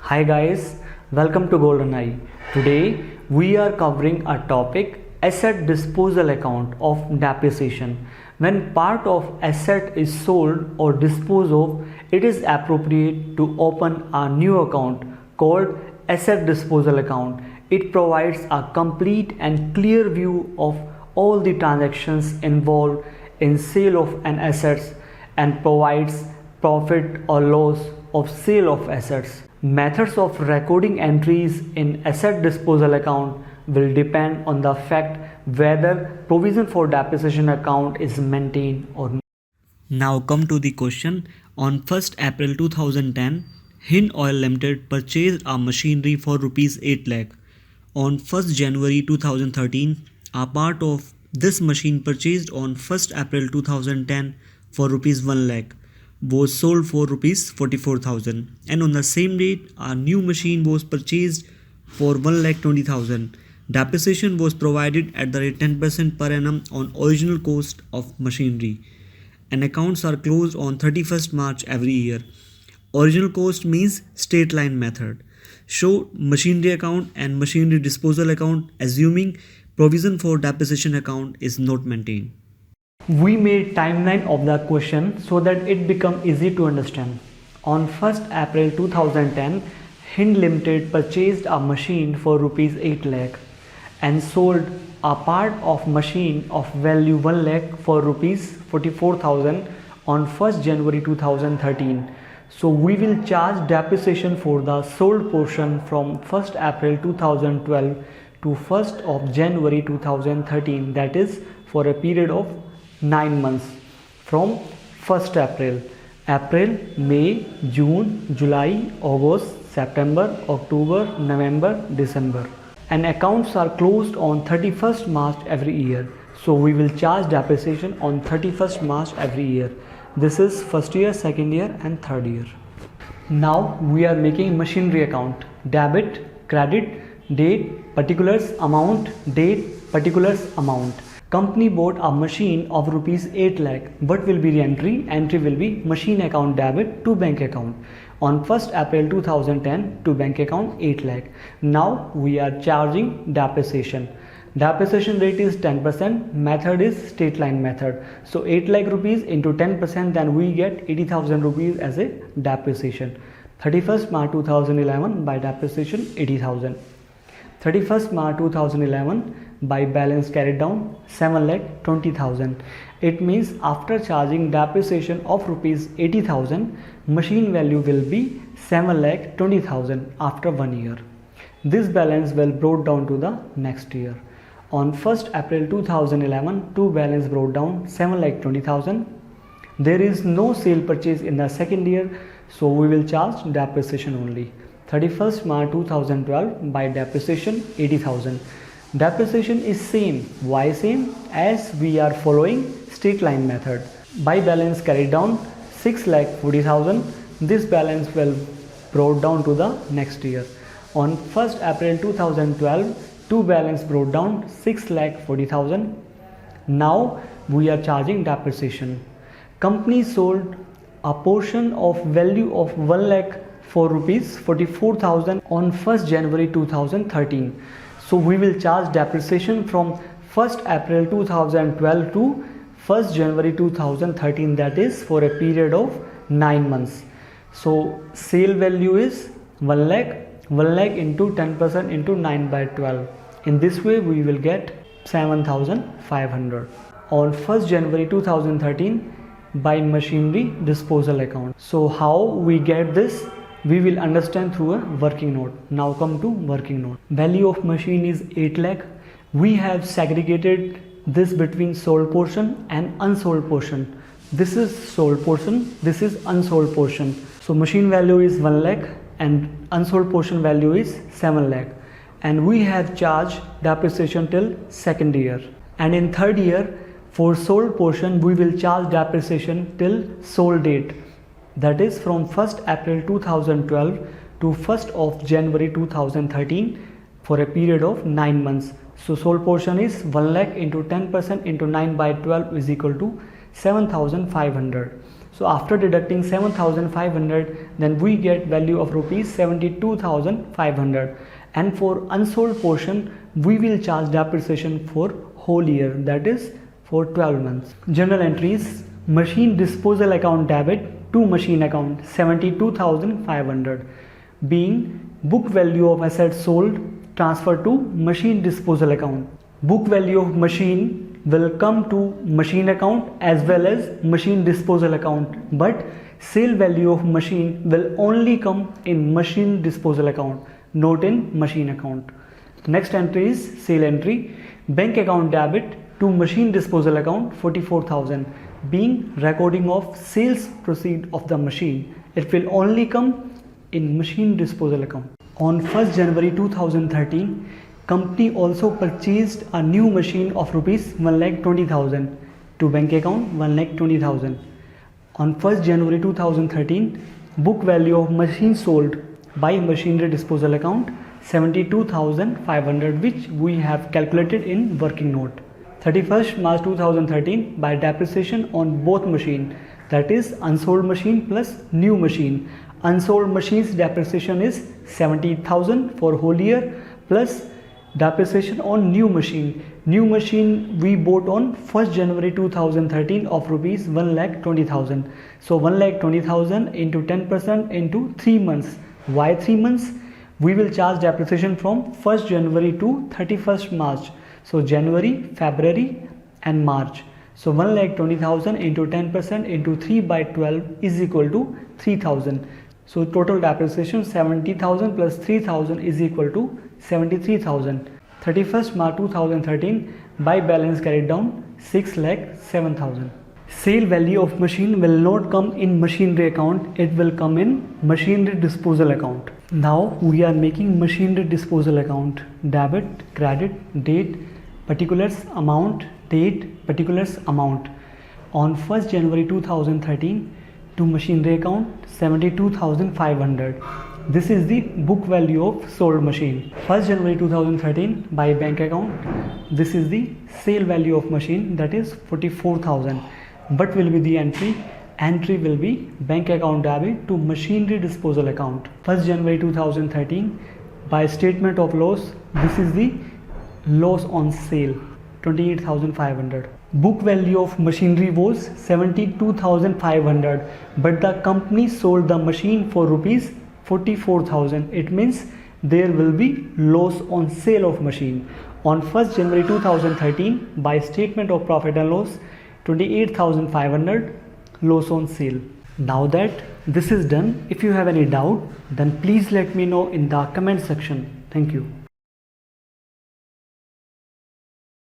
Hi guys, welcome to GoldenEye. Today we are covering a topic asset disposal account of depreciation. When part of asset is sold or disposed of, it is appropriate to open a new account called asset disposal account. It provides a complete and clear view of all the transactions involved in sale of an assets and provides profit or loss of sale of assets. Methods of recording entries in asset disposal account will depend on the fact whether provision for depreciation account is maintained or not. Now come to the question. On 1st April 2010, Hind Oil Limited purchased a machinery for rupees 8 lakh. On 1st January 2013, a part of this machine purchased on 1st April 2010 for rupees 1 lakh was sold for rupees 44,000, and on the same date a new machine was purchased for 1,20,000. Depreciation was provided at the rate 10% per annum on original cost of machinery, and accounts are closed on 31st March every year. Original cost means straight line method. Show machinery account and machinery disposal account assuming provision for depreciation account is not maintained. We made timeline of the question so that it become easy to understand. On 1st April 2010, Hind Limited purchased a machine for rupees 8 lakh and sold a part of machine of value 1 lakh for rupees 44,000 on 1st January 2013. So we will charge depreciation for the sold portion from 1st April 2012 to 1st of January 2013, that is for a period of 9 months from 1st April, May, June, July, August, September, October, November, December. And accounts are closed on 31st March every year. So we will charge depreciation on 31st March every year. This is first year, second year and third year. Now we are making machinery account. Debit, credit, date, particulars, amount, date, particulars, amount. Company bought a machine of rupees 8 lakh. What will be the entry? Entry will be machine account debit to bank account. On 1st April 2010 to bank account 8 lakh. Now we are charging depreciation. Depreciation rate is 10%. Method is straight line method. So 8 lakh rupees into 10%, then we get 80,000 rupees as a depreciation. 31st March 2011 by depreciation 80,000. 31st March 2011 by balance carried down 7,20,000. It means after charging depreciation of rupees 80,000, machine value will be 7,20,000 after 1 year. This balance will brought down to the next year. On 1st April 2011, two balance brought down 7,20,000. There is no sale purchase in the second year, so we will charge depreciation only. 31st March 2012 by depreciation 80,000. Depreciation is same. Why same? As we are following straight line method. By balance carried down 6,40,000. This balance will brought down to the next year. On 1st April 2012, two balance brought down 6,40,000. Now we are charging depreciation. Company sold a portion of value of 1 lakh for rupees 44,000 on 1st January 2013. So we will charge depreciation from 1st April 2012 to 1st January 2013, that is for a period of 9 months. So sale value is 1 lakh into 10% into 9 by 12. In this way we will get 7,500. On 1st January 2013 by machinery disposal account. So how we get this? We will understand through a working note. Now come to working note. Value of machine is 8 lakh. We have segregated this between sold portion and unsold portion. This is sold portion, this is unsold portion. So machine value is 1 lakh and unsold portion value is 7 lakh. And we have charged depreciation till second year. And in third year for sold portion we will charge depreciation till sold date. That is from 1st April 2012 to 1st of January 2013 for a period of 9 months. So sold portion is 1 lakh into 10% into 9 by 12 is equal to 7,500. So after deducting 7,500, then we get value of rupees 72,500. And for unsold portion, we will charge depreciation for whole year, that is for 12 months. Journal entries: machine disposal account debit to machine account 72,500, being book value of assets sold transferred to machine disposal account. Book value of machine will come to machine account as well as machine disposal account, but sale value of machine will only come in machine disposal account, not in machine account. Next entry is sale entry: bank account debit to machine disposal account 44,000, being recording of sales proceed of the machine. It will only come in machine disposal account. On 1st January 2013, company also purchased a new machine of rupees 1,20,000 to bank account 1,20,000. On 1st January 2013, book value of machine sold by machinery disposal account 72,500, which we have calculated in working note. 31st March 2013, by depreciation on both machine, that is unsold machine plus new machine. Unsold machines depreciation is 70,000 for whole year plus depreciation on new machine. New machine we bought on 1st January 2013 of rupees 1,20,000. So 1,20,000 into 10% into 3 months. Why 3 months? We will charge depreciation from 1st January to 31st March. So January, February and March. So 1,20,000 into 10% into 3 by 12 is equal to 3,000. So total depreciation 70,000 plus 3,000 is equal to 73,000. 31st March 2013, by balance carried down 6,07,000. Sale value of machine will not come in machinery account, it will come in machinery disposal account. Now we are making machinery disposal account: debit, credit, date, particulars, amount, date, particulars, amount. On 1st January 2013, to machinery account 72,500. This is the book value of sold machine. 1st January 2013, by bank account, this is the sale value of machine, that is 44,000. But will be the entry? Entry will be bank account debit to machinery disposal account. 1st January 2013, by statement of loss, this is the loss on sale, 28,500. Book value of machinery was 72,500, but the company sold the machine for rupees 44,000. It means there will be loss on sale of machine. On 1st January 2013, by statement of profit and loss, 28,500 loss on sale. Now that this is done, if you have any doubt, then please let me know in the comment section. Thank you.